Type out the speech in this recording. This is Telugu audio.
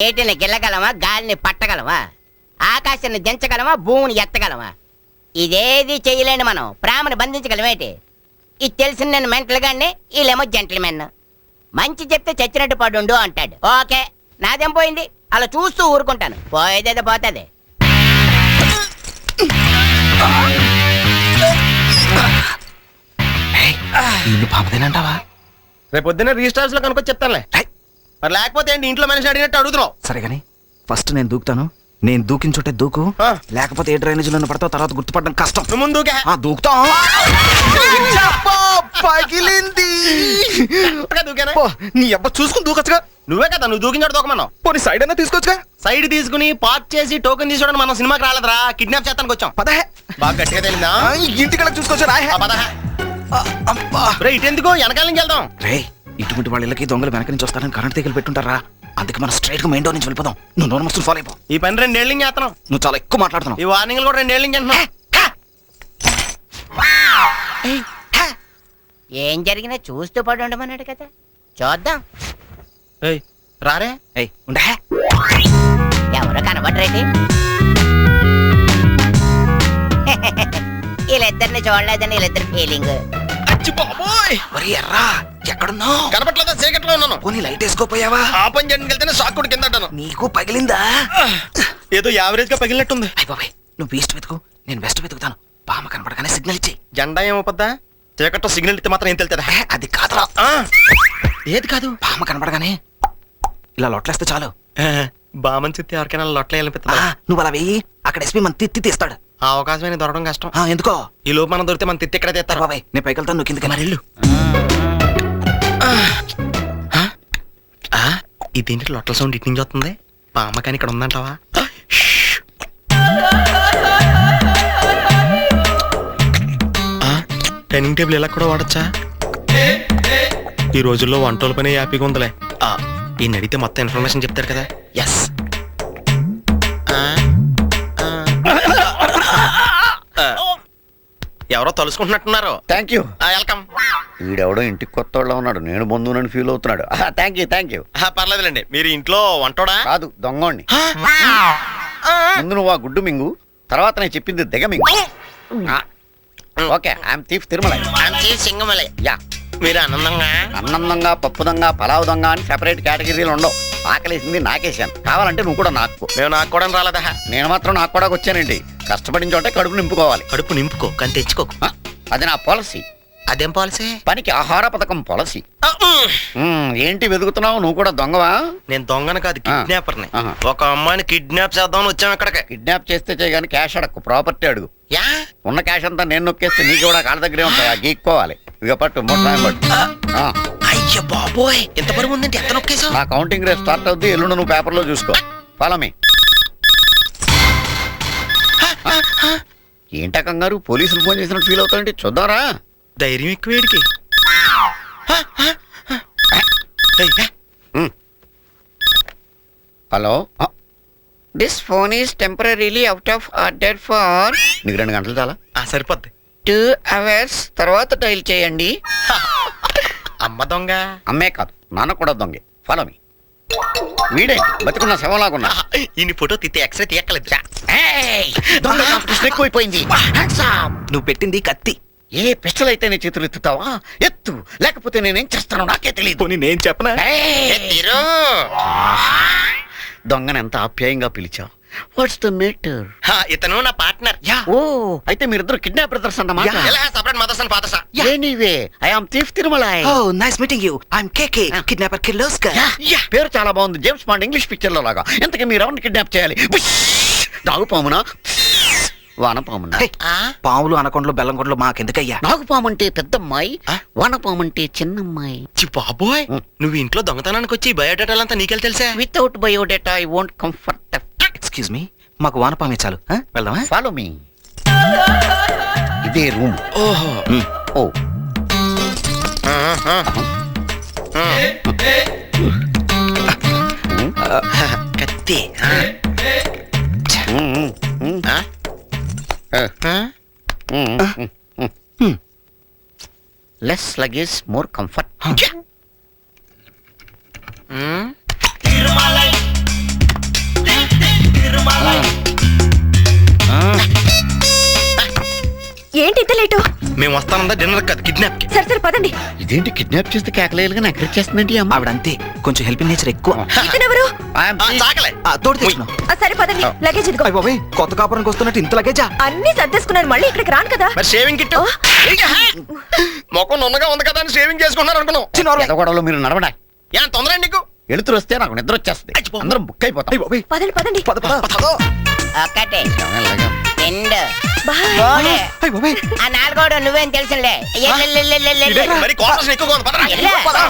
ఏటిని గిల్లగలమా, గాలిని పట్టగలమా, ఆకాశాన్ని దించగలమా, భూమిని ఎత్తగలమా? ఇదేది చెయ్యలేని మనం ప్రేమను బంధించగలమేటి? ఇది తెలిసిన నేను మెంటల్ గాన్ని, వీళ్ళేమో జెంటిల్మెన్. మంచి చెప్తే చచ్చినట్టు పడుండు అంటాడు. ఓకే, నాదేం పోయింది, అలా చూస్తూ ఊరుకుంటాను. పోయేదేదో పోతుంది. పాపదేనంటావా? రేపు పొద్దున్న రిజిస్టార్స్ లో కనుక చెప్తానులే. మరి లేకపోతే ఏంటి ఇంట్లో మనిషి అడిగినట్టు అడుగుతున్నావు? సరే గానీ ఫస్ట్ నేను దూకుతాను. నేను దూకిన చోటే దూకు, లేకపోతే ఏ డ్రైనేజ్ లో పడతావు తర్వాత గుర్తుపడడం కష్టం. నువ్వు ముందు దూకుతా. పగిలింది. నీ అబ్బా చూసుకుని దూకొచ్చుగా. నువ్వే కదా నువ్వు దూకించాడు దూకమన్నావు. పోనీ సైడ్ అయినా తీసుకోవచ్చుగా. సైడ్ తీసుకుని పార్క్ చేసి టోకెన్ తీసుకోవడానికి మనం సినిమాకి రాలేదురా, కిడ్నాప్ చేస్తానికి వచ్చాం. పదహే. బాగా గట్టిగా తెలిందా? ఇంటికి చూసుకోవచ్చు. రే ఇటెందుకు, వెనకాల నుంచి వెళ్దాం. రే ఇటువంటి వాళ్ళ ఇళ్ళకి దొంగలు వెనక నుంచి వస్తారని కరెంట్ తీగలు పెట్టుంటారా? అందుకే మనం స్ట్రైట్ గా మెయిన్ డోర్ నుంచి వెళ్ళిపోదాం. నువ్వు నోరు మస్తులు ఫాలో అయిపో. ఈ పని 2 ఏళ్ళ నుంచి చేస్తున్నావు. నువ్వు చాలా ఎక్కువ మాట్లాడుతున్నావు. ఈ వార్నింగ్ కూడా 2 ఏళ్ళ నుంచి అంటున్నావు. ఏం జరిగినా చూస్తూ పడి ఉండమన్నాడు కదా, చూద్దాం. రారే. ఉండే ఎవరు కనబడరేటి? వీళ్ళిద్దరిని చూడలేదని వీళ్ళిద్దరు ఫీలింగ్. ఎర్రా ఎక్కడున్నావు? కనపట్లేదా? చీకట్లో ఉన్నాను. పోనీ లైట్ వేసుకోపోయావా? ఆ పని చేయడానికి వెళ్తేనే షాక్ కూడా కింద. నీకు పగిలిందా? ఏదో యావరేజ్ గా పగిలినట్టుంది. అయిపోయి నువ్వు ఈస్ట్ వెతుకు, నేను వెస్ట్ వెతుకుతాను. పామ కనపడగానే సిగ్నల్ ఇచ్చి. జెండా ఏమవుద్దా? చీకట్లో సిగ్నల్ ఇస్తే మాత్రం ఏం తెలుతుందా? అది కాదురా. ఏది కాదు? పామ కనపడగానే ఇలా లొట్లేస్తే చాలు. బామని చెప్తే ఎవరికైనా లొట్ల వెళ్ళిపోతా. నువ్వు అలా వెయ్యి, అక్కడ ఎస్పీ మన తిత్తి తీస్తాడు. ఆ అవకాశమైన దొరకడం కష్టం. ఎందుకో? ఈ లోపు మనం దొరికితే మన తిత్తి ఎక్కడ తీస్తారు. బాబాయ్ నేను పైకి వెళ్తాను, నువ్వు కిందకి. మరి వెళ్ళు. ఇదేంటి లొట్టల సౌండ్ ఇటు నుంచి వస్తుంది? పామ కానీ ఇక్కడ ఉందంటావా? డైనింగ్ టేబుల్ ఇలా కూడా వాడచ్చా? ఈ రోజుల్లో వంటల పని హ్యాపీగా ఉందిలే. ఈయన అడిగితే మొత్తం ఇన్ఫర్మేషన్ చెప్తారు కదా. ఎస్. ఎవరో తలుసుకుంటున్నట్టున్నారు. Thank you. వెల్కమ్. వీడెవడో ఇంటికి కొత్త వాళ్ళ ఉన్నాడు, నేను బంధువునని ఫీల్ అవుతున్నాడు. Thank you. పర్లేదులేండి. మీరు ఇంట్లో వంటోడా? కాదు, దొంగోణ్ణి. ముందు నువ్వు ఆ గుడ్డు మింగు, తర్వాత నేను చెప్పింది దిగ మింగు. Okay, I'm thief Tirumala. Singamalai. Yeah. మీరు అన్నందంగా, పప్పుదంగా, పలావ్ దొంగ అని సెపరేట్ కేటగిరీలు ఉండవు. ఆకలేసింది నాకేసాను, కావాలంటే నువ్వు కూడా నాకు. మేము నాకు కూడా రాలేదా? నేను మాత్రం నాకు కూడా వచ్చానండి. కష్టపడిన చోటే కడుపు నింపుకోవాలి. కడుపు నింపుకో కానీ తెచ్చుకోకు. అది నా పాలసీ. అదేం పాలసీ? పనికి ఆహార పథకం పాలసీ. ఏంటి వెతుకుతున్నావు? నువ్వు కూడా దొంగవా? నేను దొంగను కాదు, కిడ్నాపర్ని. ఒక అమ్మాయిని కిడ్నాప్ చేద్దామని వచ్చాం ఇక్కడికి. కిడ్నాప్ చేస్తే చేయగాని క్యాష్ అడక్కు, ప్రాపర్టీ అడుగు. ఉన్న క్యాష్ అంతా నేను నొక్కేస్తే నీకు కూడా కాళ్ళ దగ్గరే ఉంటాయా? గీక్కోవాలి. ఇక పట్టు, పట్టు. అయ్య బాబోయ్, ఎంత బరువు ఉందంటే ఎంత నొక్కేసావు? నా కౌంటింగ్ రేపు స్టార్ట్ అవుద్ది, ఎల్లుండి నువ్వు పేపర్లో చూసుకో. Follow me. ఏంటా కంగారు? పోలీసులు ఫోన్ చేసినట్టు ఫీల్ అవుతాయంటే చూద్దారా? ధైర్యం ఎక్కువ వీడికి. Hello, this phone is temporarily out of order for. నీకు 2 గంటలు చాలా? సరిపోద్ది. 2 hours తర్వాత డైల్ చేయండి. అమ్మ దొంగ. అమ్మే కాదు, నాన్న కూడా దొంగే. Follow me. వీడేంటి బతుకున్న శవంలాగున్నా? ఈ ఫోటో తీస్తే ఎక్స్రే తీయక్కలేదు. ఎక్కువైపోయింది. నువ్వు పెట్టింది కత్తి. ఏ పిస్టల్ అయితే నీ చేతులు ఎత్తుతావా? ఎత్తు, లేకపోతే నేనేం చేస్తానో నాకే తెలియదు. నేను చెప్పనా? దొంగను ఎంత ఆప్యాయంగా పిలిచావు. What's the matter? ఇతను నా పార్ట్నర్. ఓ, అయితే మీరిద్దరు కిడ్నాప్ బ్రదర్స్ అన్నమాట. Separate mothers and fathers. Anyway, I am thief Tirumala. Oh nice meeting you. I am KK, kidnapper Kirloskar. పేరు చాలా బాగుంది, జేమ్స్ బాండ్ ఇంగ్లీష్ పిక్చర్ లో లాగా. ఎంతకీ మీరు ఎవరిని కిడ్నాప్ చేయాలి? నాగుపామునా, వానపామునా? పాములు అనకొండలు బెల్లంకొండలు మాకెందుకయ్యా? నాగుపాము అంటే పెద్దమ్మాయి, వానపాము అంటే చిన్నమ్మాయి. బాబోయ్, నువ్వు ఇంట్లో దొంగతనానికి వచ్చి బయోడేటాలంతా నీకెళ్ళి తెలుసా? Without biodata I won't comfort. Excuse me, మాకు వానపామే చాలు. వెళ్దామా? Follow me. ఇదే రూమ్. ఓహో. ఓ, కత్తి. less luggage, more comfort. మేము వస్తానందా డిన్నర్ కాదు కిడ్నాప్ కి. సరే సరే పదండి. ఇదేంటి కిడ్నాప్ చేస్తే కేకలేలుగా ఎంకరేజ్ చేస్తుందండి ఈ అమ్మ ఆవిడ అంతే, కొంచెం హెల్పింగ్ నేచర్ ఎక్కువ. ఇతనెవరు? I am thief. చాకలే తోడు తెచ్చుకున్నాం. సరే పదండి, లగేజ్ ఇదిగో. అయ్య బాబోయ్, కొత్త కాపురానికి వస్తున్నట్టు ఇంత లగేజా? అన్ని సర్దేసుకున్నాను, మళ్ళీ ఇక్కడికి రాను కదా. మరి షేవింగ్ కిట్ మొఖం నున్నగా ఉంది కదా అని షేవింగ్ చేసుకున్నారు అనుకున్నాం. ఏదో గొడవలో మీరు నడవడా ఏం తొందర నీకు? వెళుతూ వస్తే నాకు నిద్ర వచ్చేస్తుంది. అందరం బుక్ అయిపోతాం. అయ్య బాబోయ్, పదండి పదండి. పద పద పద. ఒకటి అలాగే. రెండు బాయ్. మూడు అయ్య బాబోయ్, ఆ నాలుగోడు నువ్వేం తెలుసులే మరి కాంపిటీషన్ ఎక్కువగా ఉంది పదరా. ఎల్లే. పదరా.